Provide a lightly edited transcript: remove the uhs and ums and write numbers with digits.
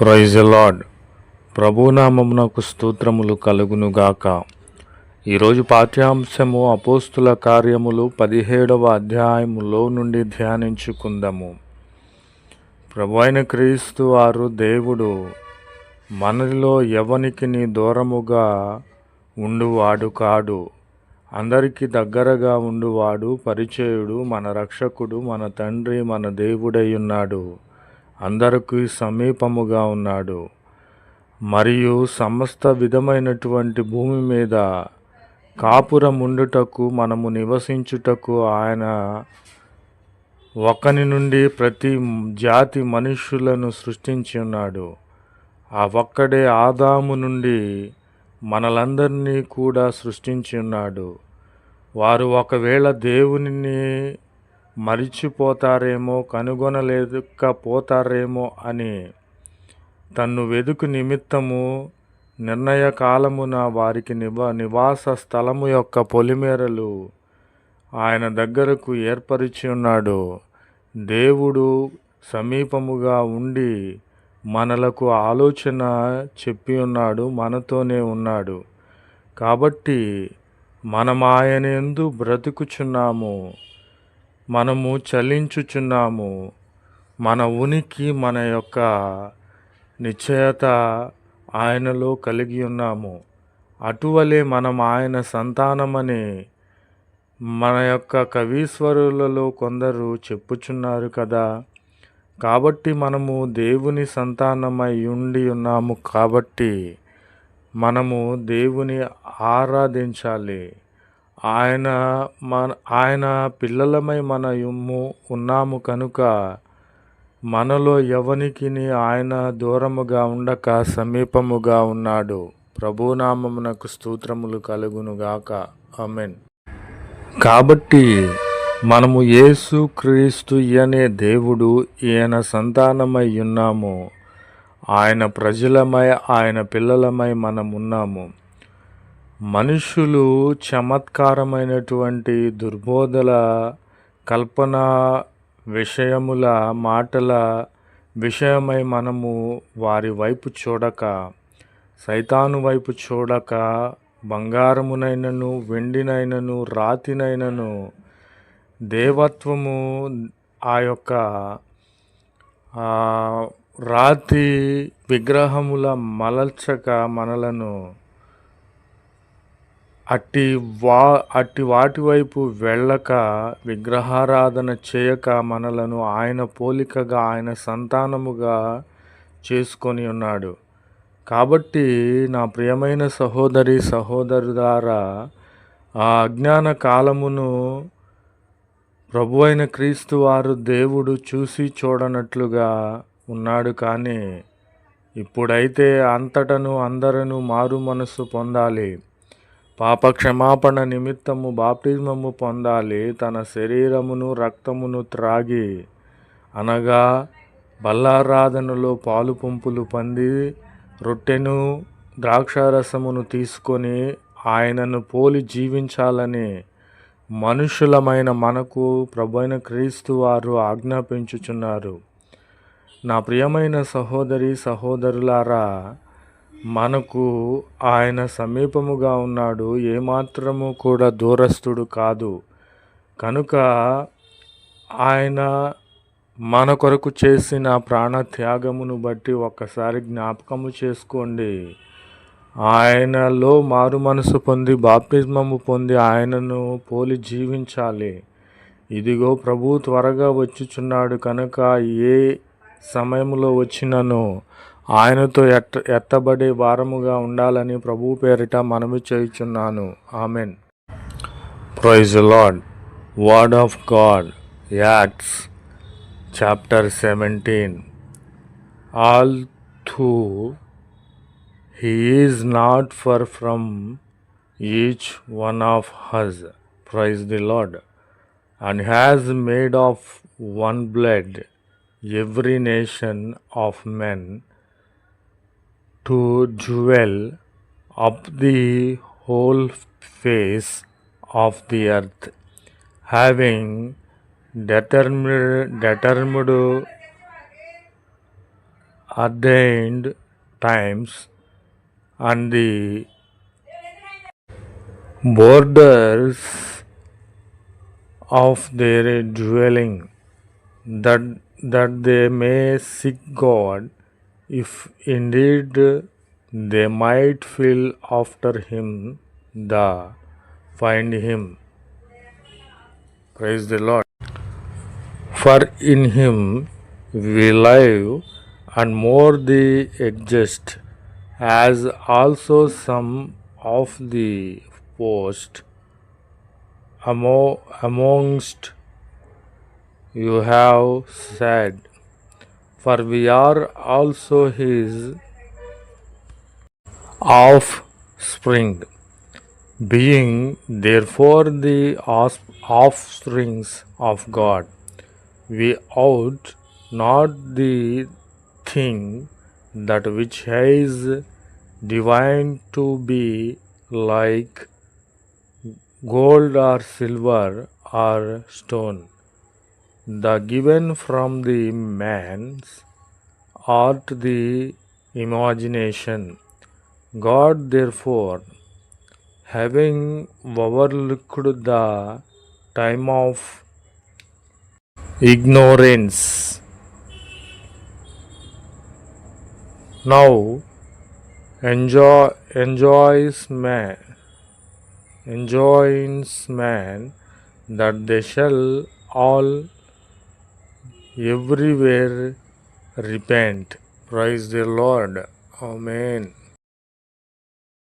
Praise the lord. ప్రభునామమునకు స్తోత్రములు కలుగునుగాక. ఈరోజు పాఠ్యాంశము అపోస్తుల కార్యములు 17వ అధ్యాయములో నుండి ధ్యానించుకుందాము. ప్రభు అయిన క్రీస్తు వారు దేవుడు మనలో ఎవనికిని దూరముగా ఉండువాడు కాడు. అందరికీ దగ్గరగా ఉండువాడు, పరిచయుడు, మన రక్షకుడు, మన తండ్రి, మన దేవుడై ఉన్నాడు. అందరికీ సమీపముగా ఉన్నాడు. మరియు సమస్త విధమైనటువంటి భూమి మీద కాపురముండుటకు, మనము నివసించుటకు ఆయన ఒకని నుండి ప్రతి జాతి మనుష్యులను సృష్టించి ఉన్నాడు. ఆ ఒక్కడే ఆదాము నుండి మనలందరినీ కూడా సృష్టించి ఉన్నాడు. వారు ఒకవేళ దేవునిని మరిచిపోతారేమో, కనుగొనలేకపోతారేమో అని తన్ను వెదుకు నిమిత్తము నిర్ణయ కాలమున వారికి నివాస స్థలము యొక్క పొలిమేరలు ఆయన దగ్గరకు ఏర్పరిచి ఉన్నాడు. దేవుడు సమీపముగా ఉండి మనలకు ఆలోచన చెప్పి ఉన్నాడు, మనతోనే ఉన్నాడు. కాబట్టి మనం ఆయన యందు బ్రతుకుచున్నాము, మనము చలించుచున్నాము. మన ఉనికి, మన యొక్క నిశ్చయత ఆయనలో కలిగి ఉన్నాము. అటువలే మనం ఆయన సంతానమని మన యొక్క కవీశ్వరులలో కొందరు చెప్పుచున్నారు కదా. కాబట్టి మనము దేవుని సంతానమై ఉండి ఉన్నాము. కాబట్టి మనము దేవుని ఆరాధించాలి. ఆయన పిల్లలమై ఉన్నాము కనుక మనలో ఎవనికిని ఆయన దూరముగా ఉండక సమీపముగా ఉన్నాడు. ప్రభునామమునకు స్తోత్రములు కలుగునుగాక. ఆమేన్. కాబట్టి మనము యేసు క్రీస్తు అనే దేవుడు, ఈయన సంతానమై ఉన్నాము. ఆయన ప్రజలమై, ఆయన పిల్లలమై మనమున్నాము. మనుషులు చమత్కారమైనటువంటి దుర్బోధల, కల్పన విషయముల, మాటల విషయమై మనము వారి వైపు చూడక, సైతాను వైపు చూడక, బంగారమునైనను, వెండినైనను, రాతినైనను, దేవత్వము ఆ యొక్క రాతి విగ్రహముల మలల్చక మనలను అట్టి వాటి వైపు వెళ్ళక, విగ్రహారాధన చేయక మనలను ఆయన పోలికగా, ఆయన సంతానముగా చేసుకొని ఉన్నాడు. కాబట్టి నా ప్రియమైన సహోదరి సహోదరులారా, ఆ అజ్ఞాన కాలమును ప్రభు అయిన క్రీస్తు వారు దేవుడు చూసి చూడనట్లుగా ఉన్నాడు. కానీ ఇప్పుడైతే అంతటను అందరూ మారు మనసు పొందాలి, పాప క్షమాపణ నిమిత్తము బాప్తిస్మము పొందాలి, తన శరీరమును రక్తమును త్రాగి, అనగా బల్లారాధనలో పాలు పంపులు పొంది రొట్టెను ద్రాక్షారసమును తీసుకొని ఆయనను పోలి జీవించాలని మనుషులమైన మనకు ప్రభువైన క్రీస్తు వారు ఆజ్ఞాపించుచున్నారు. నా ప్రియమైన సహోదరి సహోదరులారా, మనకు ఆయన సమీపముగా ఉన్నాడు, ఏమాత్రము కూడా దూరస్తుడు కాదు. కనుక ఆయన మన కొరకు చేసిన ప్రాణత్యాగమును బట్టి ఒక్కసారి జ్ఞాపకము చేసుకోండి. ఆయనలో మారు మనసు పొంది బాప్తిస్మము పొంది ఆయనను పోలి జీవించాలి. ఇదిగో ప్రభు త్వరగా వచ్చుచున్నాడు కనుక ఏ సమయంలో వచ్చినను ఆయనతో ఎత్తబడే వారముగా ఉండాలని ప్రభు పేరిట మనవి చేయుచున్నాను. Amen. Praise the Lord. Word of God, Acts chapter 17. Although he is not far from each one of us, praise the Lord, and has made of one blood every nation of men to dwell up the whole face of the earth, having determined ordained times and the borders of their dwelling, that they may seek God, if indeed they might feel after him, the find him. Praise the Lord. For in him we live and more the exist, as also some of the post amongst you have said, for we are also his offspring, being therefore the offsprings of God. We ought not the thing that which is divine to be like gold or silver or stone, the given from the man's art the imagination. God therefore, having overlooked the time of ignorance, now enjoys man that they shall all everywhere repent. Praise the Lord. Amen.